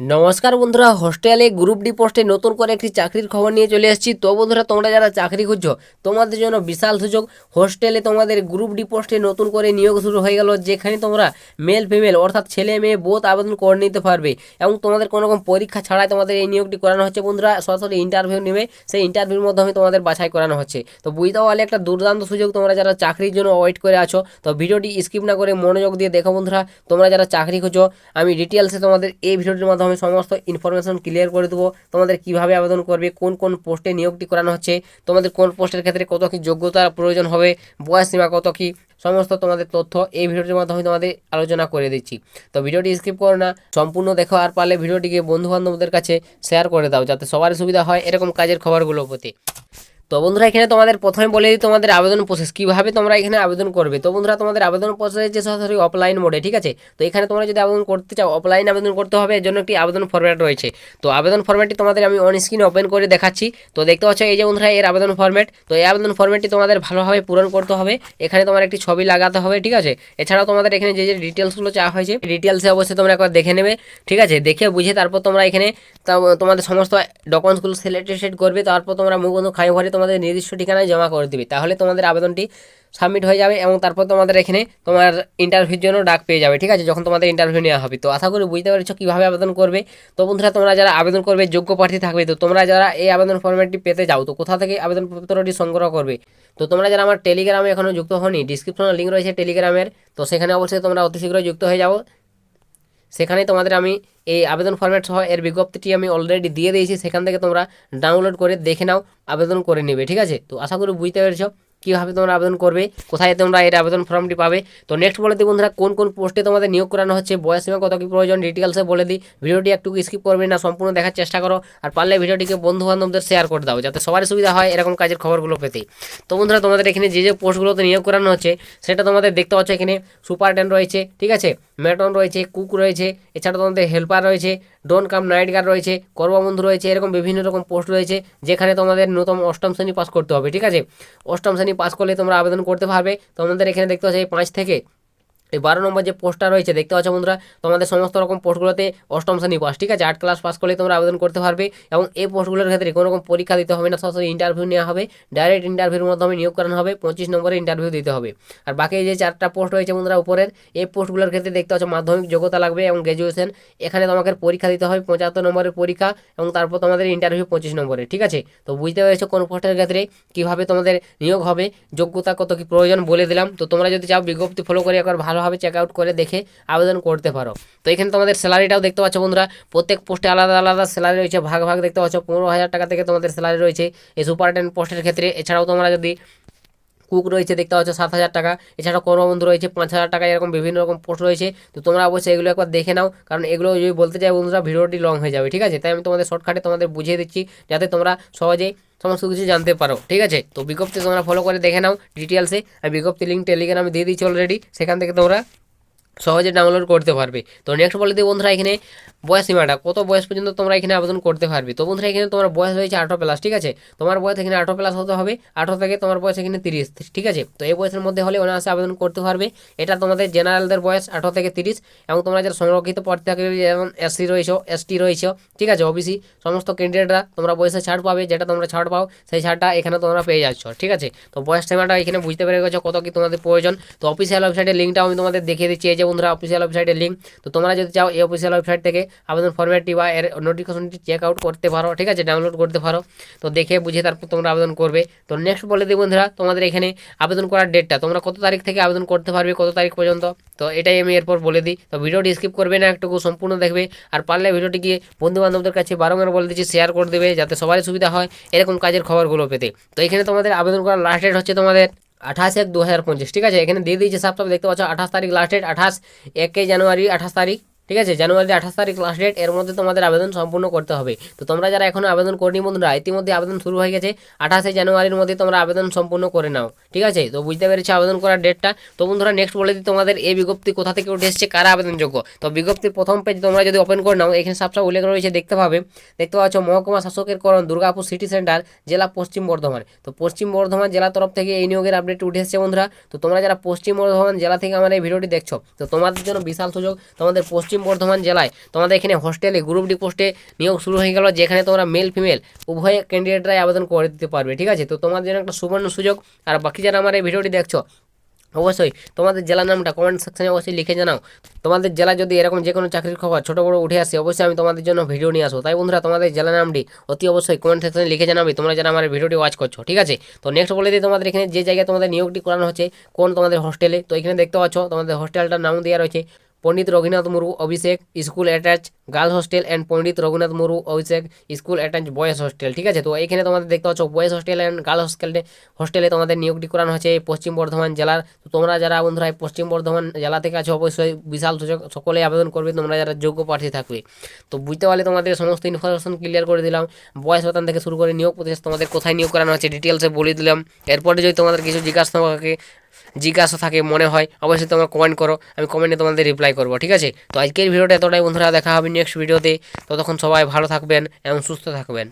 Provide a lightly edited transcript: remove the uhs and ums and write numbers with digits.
নমস্কার বন্ধুরা, হোস্টেলে গ্রুপ ডি পোস্টে নতুন করে একটি চাকরির খবর নিয়ে চলে এসেছি। তো বন্ধুরা, তোমরা যারা চাকরি খুঁজছো তোমাদের জন্য বিশাল সুযোগ। হোস্টেলে তোমাদের গ্রুপ ডি পোস্টে নতুন করে নিয়োগ শুরু হয়ে গেল, যেখানে তোমরা মেল ফিমেল অর্থাৎ ছেলে মেয়ে বোথ আবেদন করে নিতে পারবে এবং তোমাদের কোনো রকম পরীক্ষা ছাড়াই তোমাদের এই নিয়োগটি করানো হচ্ছে। বন্ধুরা, সরাসরি ইন্টারভিউ নেবে, সেই ইন্টারভিউর মাধ্যমে তোমাদের বাছাই করানো হচ্ছে। তো বুঝতে পারলে একটা দুর্দান্ত সুযোগ। তোমরা যারা চাকরির জন্য ওয়েট করে আছো, তো ভিডিওটি স্কিপ না করে মনোযোগ দিয়ে দেখো। বন্ধুরা, তোমরা যারা চাকরি খুঁজো, আমি ডিটেলসে তোমাদের এই ভিডিওটির মাধ্যমে সমস্ত ইনফরমেশন ক্লিয়ার করে দেবো। তোমাদের কিভাবে আবেদন করবে, কোন কোন পোস্টে নিয়োগটি করানো হচ্ছে, তোমাদের কোন পোস্টের ক্ষেত্রে কত কি যোগ্যতার প্রয়োজন হবে, বয়স সীমা কত কি, সমস্ত তোমাদের তথ্য এই ভিডিওটির মাধ্যমে তোমাদের আলোচনা করে দিচ্ছি। তো ভিডিওটি স্কিপ করো না, সম্পূর্ণ দেখো। আর পারলে ভিডিওটিকে বন্ধু বান্ধবদের কাছে শেয়ার করে দাও, যাতে সবারই সুবিধা হয় এরকম কাজের খবরগুলো পেতে। তো বন্ধুরা, এখানে তোমাদের প্রথমে বলে দিই তোমাদের আবেদন প্রসেস কীভাবে তোমরা এখানে আবেদন করবে। তো বন্ধুরা, তোমাদের আবেদন প্রসেস যে সরাসরি অফলাইন মোডে, ঠিক আছে। তো এখানে তোমরা যদি আবেদন করতে চাও, অফলাইন আবেদন করতে হবে। এর জন্য একটি আবেদন ফরম্যাট রয়েছে। তো আবেদন ফরম্যাটটি তোমাদের আমি অন স্ক্রিনে ওপেন করে দেখাচ্ছি। তো দেখতে পাচ্ছ এই যে বন্ধুরা, এর আবেদন ফরম্যাট। তো এই আবেদন ফরম্যাটটি তোমাদের ভালোভাবে পূরণ করতে হবে। এখানে তোমার একটি ছবি লাগাতে হবে, ঠিক আছে। এছাড়াও তোমাদের এখানে যে যে ডিটেলসগুলো চাওয়া হয়েছে, ডিটেলসে অবশ্যই তোমরা একবার দেখে নেবে, ঠিক আছে। দেখে বুঝে তারপর তোমরা এখানে তোমাদের সমস্ত ডকুমেন্টসগুলো সিলেক্ট করবে। তারপর তোমরা মুখবন্ধ খাই ভরে তোমাদের নির্দিষ্ট ঠিকানায় জমা করে দিবে। তাহলে তোমাদের আবেদনটি সাবমিট হয়ে যাবে এবং তারপর তোমাদের এখানে তোমার ইন্টারভিউর জন্য ডাক পেয়ে যাবে, ঠিক আছে, যখন তোমাদের ইন্টারভিউ নেওয়া হবে। তো আশা করি বুঝতে পেরেছো কীভাবে আবেদন করবে। তো বন্ধুরা, তোমরা যারা আবেদন করবে যোগ্য প্রার্থী থাকবে। তো তোমরা যারা এই আবেদন ফরম্যাটটি পেতে যাও, তো কোথা থেকে আবেদনপত্রটি সংগ্রহ করবে। তো তোমরা যারা আমার টেলিগ্রামে এখনও যুক্ত হওনি, ডিসক্রিপশনে লিঙ্ক রয়েছে টেলিগ্রামের, তো সেখানে অবশ্যই তোমরা অতি শীঘ্রই যুক্ত হয়ে যাও। সেখানে তোমাদের আমি এই আবেদন ফরম্যাট সহ এর বিজ্ঞপ্তিটি আমি অলরেডি দিয়ে দিয়েছি। সেখান থেকে তোমরা ডাউনলোড করে দেখে নাও, আবেদন করে নেবে, ঠিক আছে। তো আশা করি বুঝতে পেরেছো কীভাবে তোমরা আবেদন করবে, কোথায় তোমরা এর আবেদন ফর্মটি পাবে। তো নেক্সট বলে দিই বন্ধুরা, কোন কোন পোস্টে তোমাদের নিয়োগ করানো হচ্ছে, বয়স সীমা কত কী প্রয়োজন, ডিটেলসে বলে দিই। ভিডিওটি একটু স্কিপ করবে না, সম্পূর্ণ দেখার চেষ্টা করো। আর পারলে ভিডিওটিকে বন্ধু বান্ধবদের শেয়ার করে দাও, যাতে সবারই সুবিধা হয় এরকম কাজের খবরগুলো পেতে। তো বন্ধুরা, তোমাদের এখানে যে যে পোস্টগুলোতে নিয়োগ করানো হচ্ছে সেটা তোমাদের দেখতে পাচ্ছ। এখানে সুপারটেন্ট রয়েছে, ঠিক আছে, মেটন রয়েছে, কুক রয়েছে, এছাড়া তোমাদের হেল্পার রয়েছে, ডন কাম নাইট গার্ড রয়েছে, কর্মবন্ধু রয়েছে। এরকম বিভিন্ন রকম পোস্ট রয়েছে, যেখানে তোমাদের ন্যূনতম অষ্টম শ্রেণী পাস করতে হবে, ঠিক আছে। অষ্টম শ্রেণী পাস করলে তোমরা আবেদন করতে পারবে। তোমাদের এখানে দেখতে পাচ্ছ এই 5 থেকে এই 12 নম্বর যে পোস্টটা রয়েছে দেখতে পাচ্ছ বন্ধুরা, তোমাদের সমস্ত রকম পোস্টগুলোতে অষ্টম শ্রেণী পাস, ঠিক আছে, 8 ক্লাস পাস করলে তোমরা আবেদন করতে পারবে। এবং এই পোস্টগুলোর ক্ষেত্রে কোনো রকম পরীক্ষা দিতে হবে না, সরাসরি ইন্টারভিউ নেওয়া হবে, ডাইরেক্ট ইন্টারভিউর মাধ্যমে নিয়োগ করানো হবে। 25 নম্বরের ইন্টারভিউ দিতে হবে। আর বাকি যে 4টা পোস্ট রয়েছে বন্ধুরা উপরের, এই পোস্টগুলোর ক্ষেত্রে দেখতে পাচ্ছ মাধ্যমিক যোগ্যতা লাগবে এবং গ্র্যাজুয়েশন। এখানে তোমাকে পরীক্ষা দিতে হবে 75 নম্বরের পরীক্ষা, এবং তারপর তোমাদের ইন্টারভিউ 25 নম্বরের, ঠিক আছে। তো বুঝতে পেরেছো কোন পোস্টের ক্ষেত্রে কীভাবে তোমাদের নিয়োগ হবে, যোগ্যতা কত কী প্রয়োজন বলে দিলাম। তো তোমরা যদি চাও বিজ্ঞপ্তি ফলো করে একবার ভালোভাবে চেক আউট করে দেখে আবেদন করতে পারো। তো এখানে তোমাদের স্যালারিটাও দেখতে পাচ্ছ বন্ধুরা, প্রত্যেক পোস্টে আলাদা আলাদা স্যালারি রয়েছে, ভাগ ভাগ দেখতে পাচ্ছ। 15,000 টাকা থেকে তোমাদের স্যালারি রয়েছে এই সুপারটেন্ট পোস্টের ক্ষেত্রে। এছাড়াও তোমরা যদি কুক রয়েছে দেখতে পাচ্ছ 7,000 টাকা, এছাড়াও কর্মবন্ধু রয়েছে 5,000 টাকা। এরকম বিভিন্ন রকম পোস্ট রয়েছে। তো তোমরা অবশ্যই এগুলো একবার দেখে নাও, কারণ এগুলো যদি বলতে চাই বন্ধুরা ভিডিওটি লং হয়ে যাবে, ঠিক আছে। তাই আমি তোমাদের শর্টকাটে তোমাদের বুঝিয়ে দিচ্ছি, যাতে তোমরা সহজেই সমস্ত কিছু জানতে পারো, ঠিক আছে। তো বিজ্ঞপ্তি তোমরা ফলো করে দেখে নাও ডিটেলসে। আমি বিজ্ঞপ্তি লিঙ্ক টেলিগ্রামে দিয়ে দিচ্ছি অলরেডি, সেখান থেকে তোমরা সহজে ডাউনলোড করতে পারবে। তো নেক্সট বলে দিই বন্ধুরা, এখানে বয়স সীমাটা কত বয়স পর্যন্ত তোমরা এখানে আবেদন করতে পারবে। তো বন্ধুরা, এখানে তোমার বয়স রয়েছে 18+, ঠিক আছে। তোমার বয়স এখানে 18+ হতে হবে। 18 থেকে তোমার বয়স এখানে 30, ঠিক আছে। তো এই বয়সের মধ্যে হলে অনায়াসে আবেদন করতে পারবে। এটা তোমাদের জেনারেলদের বয়স 18 থেকে 30। এবং তোমরা যারা সংরক্ষিত প্রার্থী থাকবে, যেমন এসসি রয়েছে, এসটি রয়েছে, ঠিক আছে, ওবিসি, সমস্ত ক্যান্ডিডেটরা তোমরা বয়সে ছাড় পাবে। যেটা তোমরা ছাড় পাও সেই ছাড়টা এখানে তোমরা পেয়ে যাচ্ছ, ঠিক আছে। তো বয়স সীমাটা এখানে বুঝতে পেরে গেছো কত কি তোমাদের প্রয়োজন। তো অফিসিয়াল ওয়েবসাইটের লিঙ্কটাও আমি তোমাদের দেখিয়ে দিচ্ছি, এই যে বন্ধুরা অফিসিয়াল ওয়েবসাইটের লিঙ্ক। তো তোমরা যদি চাও এই অফিসিয়াল ওয়েবসাইট থেকে আবেদন ফরম্যাটটি বা এর নোটিফিকেশনটি চেক আউট করতে পারো, ঠিক আছে, ডাউনলোড করতে পারো। তো দেখে বুঝে তারপর তোমরা আবেদন করবে। তো নেক্সট বলে দিই বন্ধুরা, তোমাদের এখানে আবেদন করার ডেটটা তোমরা কত তারিখ থেকে আবেদন করতে পারবে, কত তারিখ পর্যন্ত। তো এটাই আমি এরপর বলে দিই। তো ভিডিওটি স্কিপ করবে না, একটু সম্পূর্ণ দেখবে। আর পারলে ভিডিওটি গিয়ে বন্ধু বান্ধবদের কাছে বারংবার বলে দিচ্ছি শেয়ার করে দেবে, যাতে সবারই সুবিধা হয় এরকম কাজের খবরগুলো পেতে। তো এখানে তোমাদের আবেদন করার লাস্ট ডেট হচ্ছে তোমাদের 28/1/2025, ঠিক আছে। এখানে দিয়ে দিয়েছে সাফ দেখতে পাচ্ছ 28 তারিখ লাস্ট ডেট, 1 জানুয়ারি 28 তারিখ, ঠিক আছে, জানুয়ারি 28 তারিখ লাস্ট ডেট। এর মধ্যে তোমাদের আবেদন সম্পূর্ণ করতে হবে। তো তোমরা যারা এখনো আবেদন করনি বন্ধুরা, ইতিমধ্যে আবেদন শুরু হয়ে গেছে। 28 জানুয়ারির মধ্যে তোমরা আবেদন সম্পূর্ণ করে নাও, ঠিক আছে। তো বুঝতে পেরেছো আবেদন করার ডেটটা। তো বন্ধুরা, নেক্সট বলে দিই তোমাদের এই বিজ্ঞপ্তি কোথা থেকে উঠে এসেছে, কারা আবেদনযোগ্য। তো বিজ্ঞপ্তির প্রথম পেজ তোমরা যদি ওপেন করে নাও, এখানে সব উল্লেখ রয়েছে, দেখতে পাচ্ছ মহকুমা শাসকের করণ দুর্গাপুর সিটি সেন্টার, জেলা পশ্চিম বর্ধমান। তো পশ্চিম বর্ধমান জেলা তরফ থেকে এই নিয়োগের আপডেট উঠে এসেছে বন্ধুরা। তো তোমরা যারা পশ্চিম বর্ধমান জেলা থেকে আমার এই ভিডিওটি দেখছো, তো তোমাদের জন্য বিশাল সুযোগ। তোমাদের পশ্চিম পশ্চিম বর্ধমান জেলায় তোমাদের এখানে হোস্টেলে গ্রুপ ডি পোস্টে নিয়োগ শুরু হয়ে গেল, যেখানে তোমরা মেল ফিমেল উভয় ক্যান্ডিডেটরাই আবেদন করে দিতে পারবে। ঠিক আছে, তো তোমাদের জন্য একটা সুবর্ণ সুযোগ। আর বাকি যারা আমার এই ভিডিওটি দেখছো, অবশ্যই তোমাদের জেলার নামটা কমেন্ট সেকশনে অবশ্যই লিখে জানাও। তোমাদের জেলা যদি এরকম যে কোনো চাকরির খবর ছোটো বড়ো উঠে আসে, অবশ্যই আমি তোমাদের জন্য ভিডিও নিয়ে আসবো। তাই বন্ধুরা, তোমাদের জেলার নামটি অতি অবশ্যই কমেন্ট সেকশনে লিখে জানাবে তোমরা যারা আমার ভিডিওটি ওয়াচ করছো। ঠিক আছে, তো নেক্সট বলে দিই তোমাদের এখানে যে জায়গায় তোমাদের নিয়োগটি করানো হচ্ছে, কোন তোমাদের হোস্টেলে। তো এখানে দেখতে পাচ্ছ তোমাদের হোস্টেলটার নাম দেওয়া রয়েছে Pandit Raghunath Murmu Abhishek school attach girls hostel and Pandit Raghunath Murmu Abhishek school attach boys hostel. ঠিক আছে, তো এখানে তোমাদের দেখতে পাচ্ছ বয়েজ হোস্টেল অ্যান্ড গার্লস হোস্টেলে তোমাদের নিয়োগটি করানো হচ্ছে পশ্চিম বর্ধমান জেলার। তো তোমরা যারা বন্ধুরা পশ্চিম বর্ধমান জেলা থেকে আছো, অবশ্যই বিশাল সুযোগ, সকলেই আবেদন করবে তোমরা যারা যোগ্য প্রার্থী থাকবে। তো বুঝতে পারলে তোমাদের সমস্ত ইনফরমেশন ক্লিয়ার করে দিলাম। বয়স ভাতা থেকে শুরু করে নিয়োগ প্রতিষ্ঠান তোমাদের কোথায় নিয়োগ করানো হচ্ছে ডিটেলসে বলে দিলাম। এরপরে যদি তোমাদের কিছু জিজ্ঞাসা থাকে মনে হয়, অবশ্যই তোমরা কমেন্ট করো, আমি কমেন্টে তোমাদের রিপ্লাই করবো। ঠিক আছে, তো আজকের ভিডিওটা এতটাই বন্ধুরা, দেখা হবে নেক্সট ভিডিওতে। ততক্ষণ সবাই ভালো থাকবেন এবং সুস্থ থাকবেন।